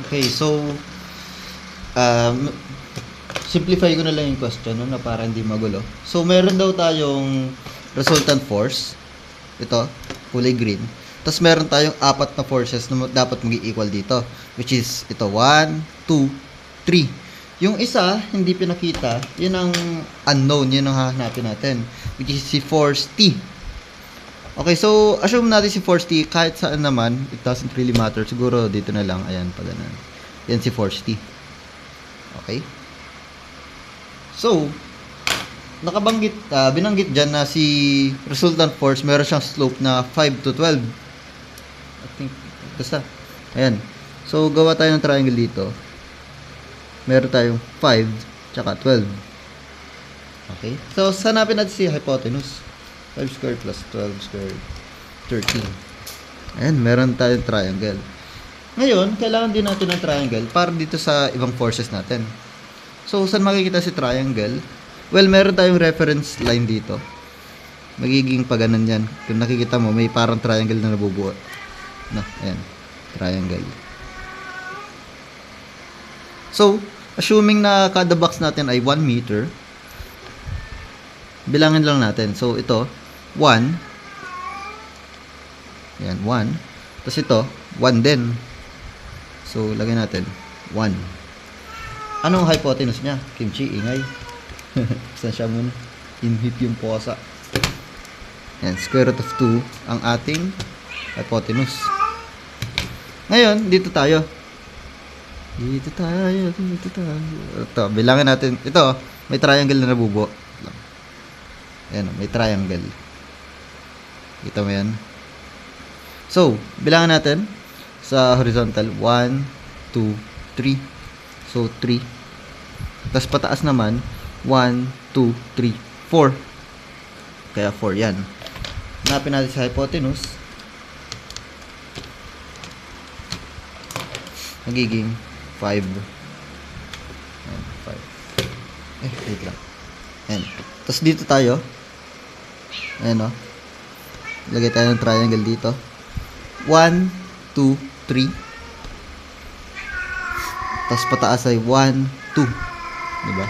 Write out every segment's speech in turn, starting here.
Okay, so um, simplify ko na lang yung question no, na para hindi magulo. So meron daw tayong resultant force. Ito, kulay green. Tapos meron tayong apat na forces na dapat mag-equal dito. Which is ito, 1, 2, 3. Yung isa, hindi pinakita. Yun ang unknown. Yun ang hahanapin natin. Which is si force T. Okay, so assume natin si force T kahit saan naman. It doesn't really matter. Siguro dito na lang. Ayan, pa ganun. Yan si force T. Okay? So, binanggit dyan na si resultant force meron siyang slope na 5 to 12. I think, basta. Ayan. So, gawa tayo ng triangle dito. Meron tayong 5 tsaka 12. Okay? So, hanapin natin si hypotenuse. 5 squared plus 12 squared, 13. Ayan, meron tayong triangle. Ngayon, kailangan din natin ng triangle para dito sa ibang forces natin. So, saan makikita si triangle? Well, meron tayong reference line dito. Magiging paganan yan. Kung nakikita mo, may parang triangle na nabubuo. No, ayan. Triangle. So, assuming na kada box natin ay 1 meter, bilangin lang natin. So, ito, 1. Ayan, 1. Tapos ito, 1 din. So, lagyan natin, 1. Anong hypotenuse niya? Kimchi, ingay. Saan siya muna? Inhip yung posa. Yan, square root of 2 ang ating hypotenuse. Ngayon, dito tayo. Dito tayo. Ito, bilangin natin. Ito, may triangle na nabubuo. Ayan, may triangle. Kita mo yan? So, bilangin natin sa horizontal. 1, 2, 3. So, 3. Tapos pataas naman, 1, 2, 3, 4. Kaya 4 yan. Hanapin natin sa hypotenuse. Magiging 5. Ayan, 5. Wait lang. Ayan. Tapos dito tayo. Ayan o. Lagay tayo ng triangle dito. 1, 2, 3. Tapos pataas ay 1, 2. Diba?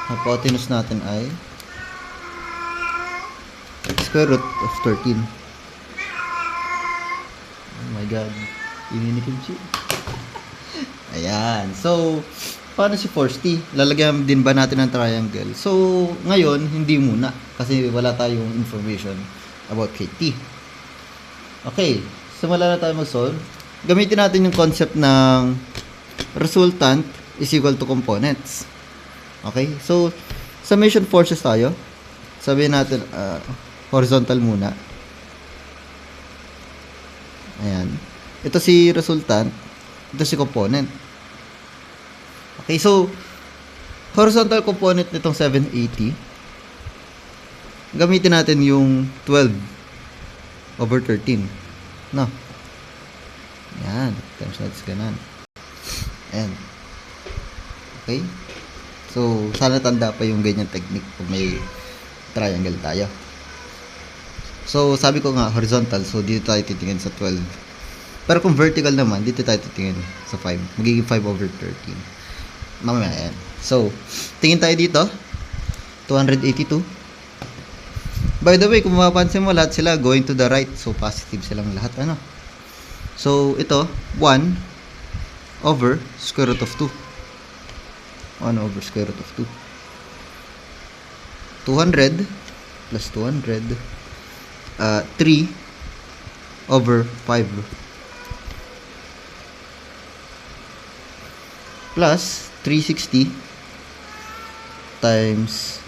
Hypotenuse natin ay square root of 13. Oh my god. Ininikim siya. Ayan. So, paano si force T? Lalagyan din ba natin ng triangle? So, ngayon, hindi muna. Kasi wala tayong information about KT. Okay. Simula na tayo mag-solve. Gamitin natin yung concept ng resultant is equal to components. Okay? So, summation forces tayo. Sabihin natin, horizontal muna. Ayan. Ito si resultant. Ito si component. Okay, so, horizontal component nitong 780. Gamitin natin yung 12 over 13. No? Ayan. Times natin ganun. Ayan. Okay? So, sana tanda pa yung ganyan technique pag may triangle tayo. So, sabi ko nga, horizontal. So, dito tayo titingin sa 12. Pero kung vertical naman, dito tayo titingin sa 5. Magiging 5 over 13. Mamaya, yan. So, tingin tayo dito. 282. By the way, kung mapapansin mo, lahat sila going to the right. So, positive silang lahat. Ano? So, ito, 1 over square root of 2. 1 over square root of 2. 200 plus 200. 3 over 5. Plus 360 times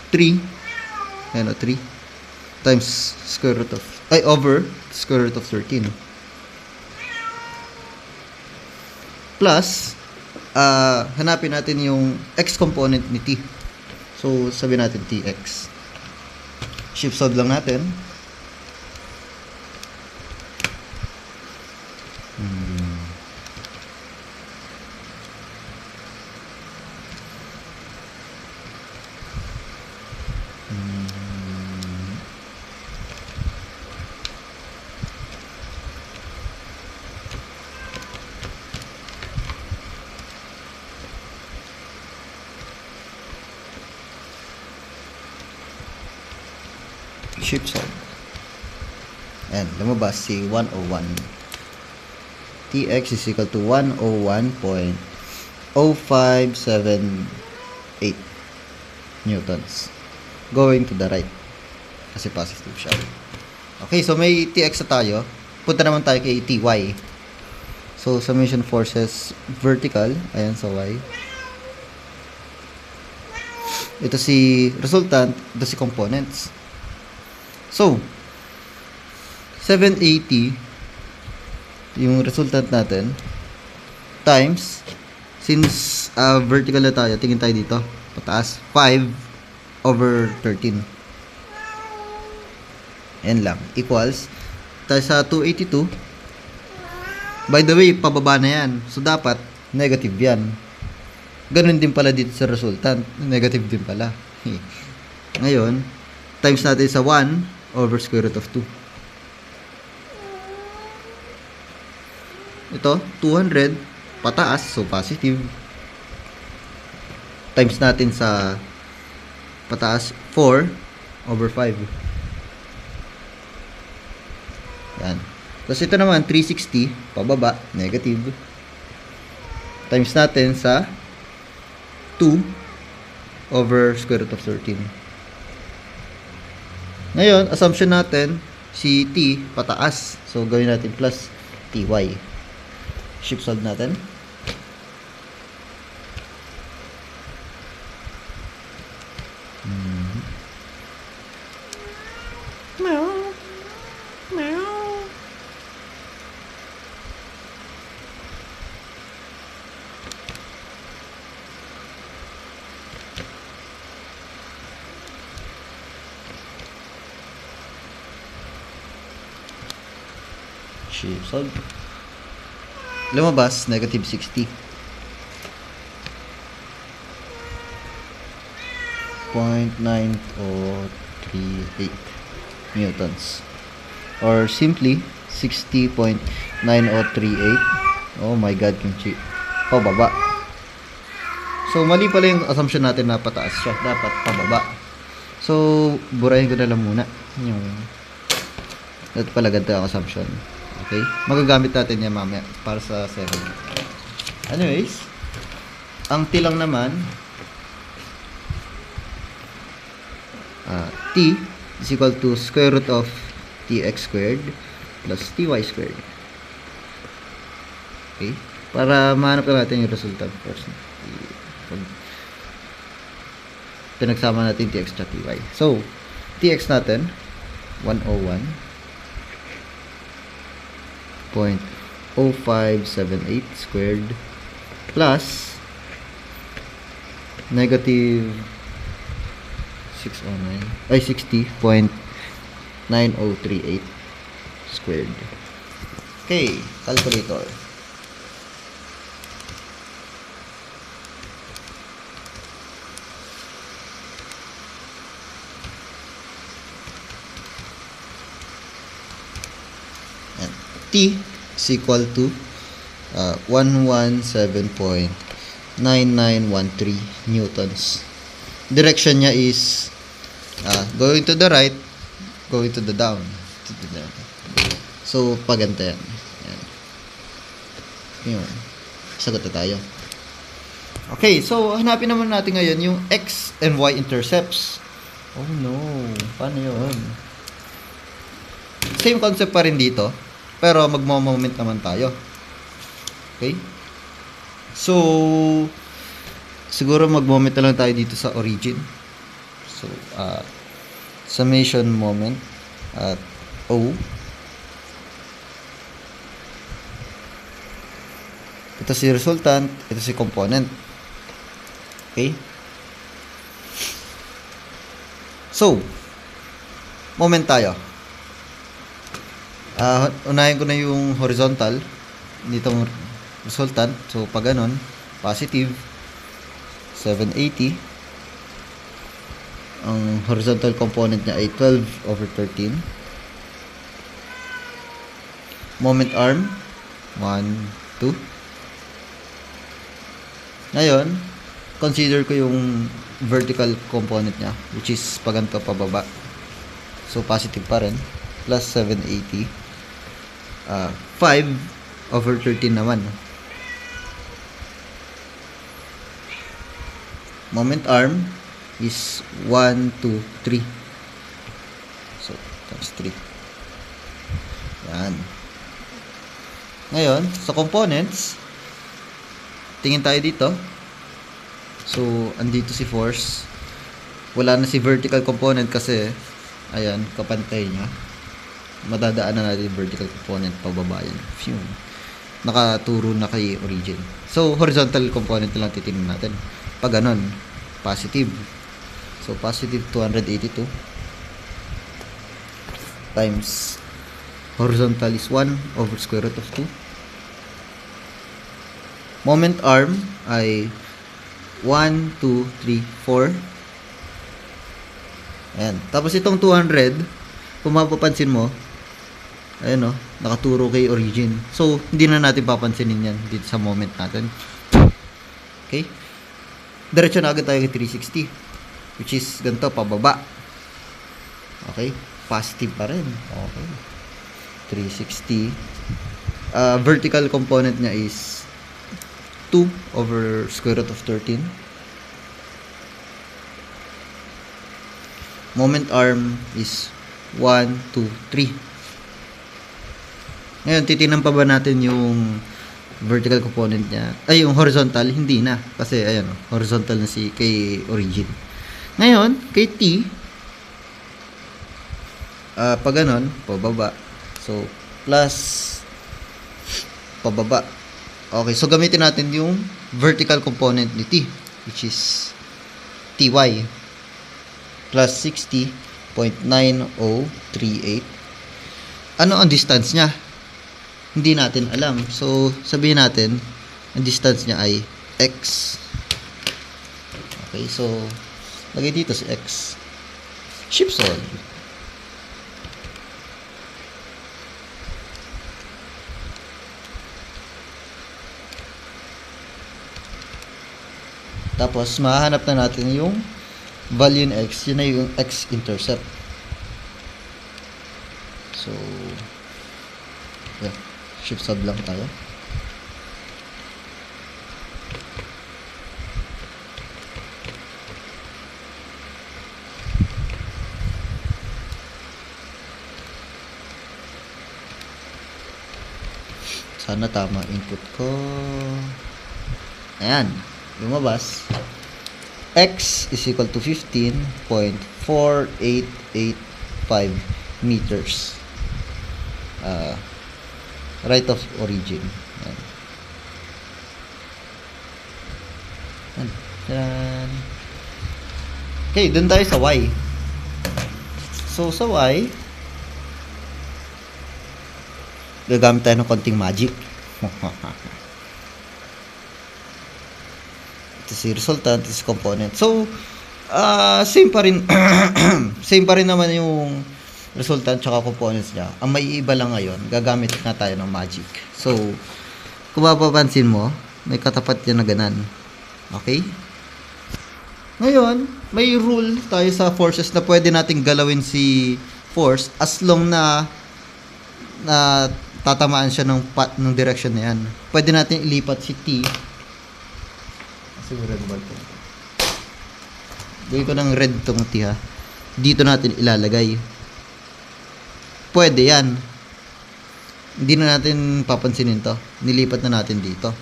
3. Ayan o, 3 times square root of over square root of 13. Plus hanapin natin yung x component ni t. So sabihin natin tx. Shift solve lang natin. Shift solve. And lumabas si 101. Tx is equal to 101.0578 newtons. Going to the right. Kasi positive siya. Okay, so may Tx na tayo. Punta naman tayo kay Ty. So, summation forces vertical. Ayan sa Y. Ito si resultant. Ito si components. So, 780 yung resultant natin times, since vertical na tayo, tingin tayo dito, pataas, 5/13. Yan lang, equals, tayo sa 282. By the way, pababa na yan. So, dapat, negative yan. Ganun din pala dito sa resultant. Negative din pala. Ngayon, times natin sa 1/√2. Ito, 200, pataas, so positive. Times natin sa pataas, 4/5. Yan. Tapos ito naman, 360, pababa, negative. Times natin sa 2/√13. Ngayon, assumption natin, si T, pataas. So, gawin natin plus Ty. Shift solve natin. Shift solve. Lumabas, negative 60. 0.9038 newtons. Or simply, 60.9038. Oh my God, kimchi. Pababa. So, mali pala yung assumption natin na pataas siya. Dapat pababa. So, burahin ko na lang muna. Yung, dapat pala ganito ang assumption. Okay? Magagamit natin yan mamaya para sa 7. Anyways, ang T lang naman, T is equal to square root of Tx squared plus Ty squared. Okay? Para mahanap natin yung resultant first. Pinagsama natin Tx at Ty. So, Tx natin, 101.0578 squared plus negative 60.9038 squared. Okay, calculator. And T is equal to 117.9913 newtons. Direction niya is going to the right, going to the down. So, paganto yan. Yun. Sagot na tayo. Okay, so hanapin naman natin ngayon yung X and Y intercepts. Oh no, paano yun? Same concept pa rin dito, pero magmo-moment naman tayo. Okay? So, siguro mag-moment na lang tayo dito sa origin. So, summation moment at O. Ito si resultant, ito si component. Okay? So, moment tayo. Unahin ko na yung horizontal nitong resultant. So, pag ganon, positive 780. Ang horizontal component niya ay 12/13. Moment arm 1, 2. Ngayon, consider ko yung vertical component niya, which is paganto pababa. So, positive pa rin. Plus 780. 5/13 naman. Moment arm is 1, 2, 3. So, times 3. Yan. Ngayon, sa components, tingin tayo dito. So, andito si force. Wala na si vertical component kasi, ayan, kapantay niya. Madadaanan natin yung vertical component pababa yan. Phew. Nakaturo na kay origin. So, horizontal component na lang titingnan natin. Pag ganon, positive. So, positive 282 times horizontal is 1/square root of 2. Moment arm ay 1, 2, 3, 4. Ayan. Tapos itong 200, kung mapapansin mo, ayan o, nakaturo kay origin. So, hindi na natin papansinin yan dito sa moment natin. Okay? Diretso na agad tayo kay 360. Which is, ganito, pababa. Okay? Positive pa rin. Okay. 360. Vertical component niya is 2/square root of 13. Moment arm is 1, 2, 3. Ngayon, titingnan pa ba natin yung vertical component niya? Ay, yung horizontal, hindi na. Kasi, ayan, horizontal na si kay origin. Ngayon, kay T, pag ganon, pababa. So, plus, pababa. Okay, so gamitin natin yung vertical component ni T, which is Ty, plus 60.9038. Ano ang distance niya? Hindi natin alam. So, sabihin natin, ang distance niya ay x. Okay, so, lagay dito si x. Ship solve. Tapos, mahanap na natin yung value ng x. Yun na yung x-intercept. So, yeah. Shift sub lang tayo. Sana tama input ko. Ayan. Lumabas. X is equal to 15.4885 meters. Right of origin. Yan. Okay, dun tayo sa Y. So, sa Y, gagamit tayo ng konting magic. Ito si resultant, ito si component. So, same pa rin same pa rin naman yung resultant tsaka components niya. Ang may iba lang ngayon, gagamit na tayo ng magic. So, kung mapapansin mo, may katapat yan na ganan. Okay? Ngayon, may rule tayo sa forces na pwede nating galawin si force as long na tatamaan siya ng direction na yan. Pwede natin ilipat si T. Kasi red ball ko. Gawin ko ng red tong T ha. Dito natin ilalagay. Pwede yan. Hindi na natin papansinin to. Nilipat na natin dito.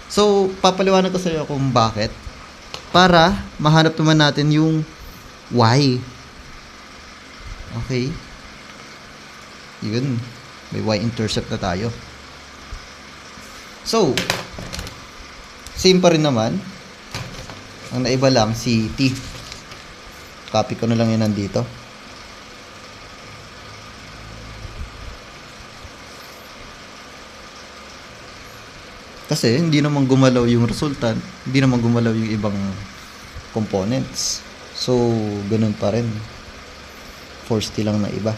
So, papaliwanag ko sa iyo kung bakit. Para mahanap naman natin yung Y. Okay? Yun. May Y-intercept na tayo. So, same pa rin naman. Ang naiba lang si T. Copy ko na lang yun nandito. Kasi hindi naman gumalaw yung resultant, hindi naman gumalaw yung ibang components. So, ganun pa rin. Force T lang na iba.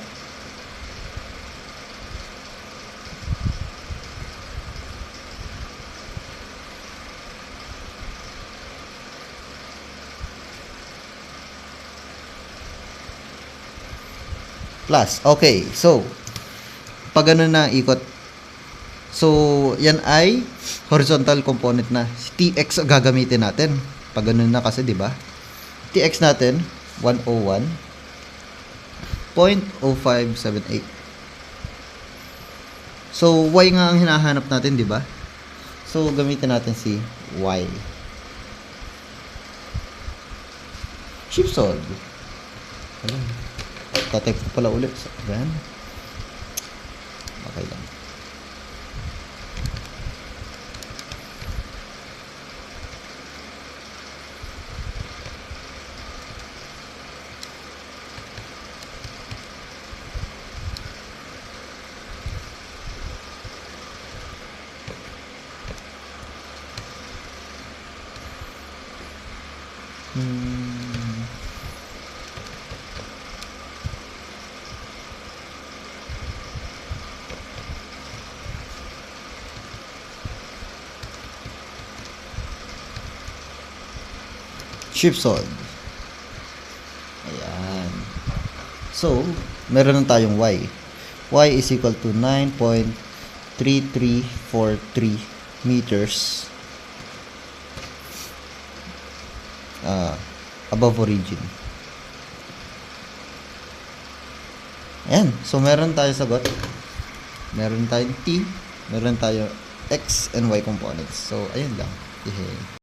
plus. Okay, so, pag ganun na ikot, so, yan ay horizontal component na. Si Tx gagamitin natin. Pag ganun na kasi, di ba? Tx natin, 101.0578. So, y nga ang hinahanap natin, di ba? So, gamitin natin si y. Shift solve. Alam. Tatype ko pala ulit. Ayan. Okay lang. Shift solve. Ayan. So, meron na tayong y. Y is equal to 9.3343 meters above origin. Ayan. So, meron tayo sagot. Meron tayong t, meron tayo x and y components. So, ayun lang.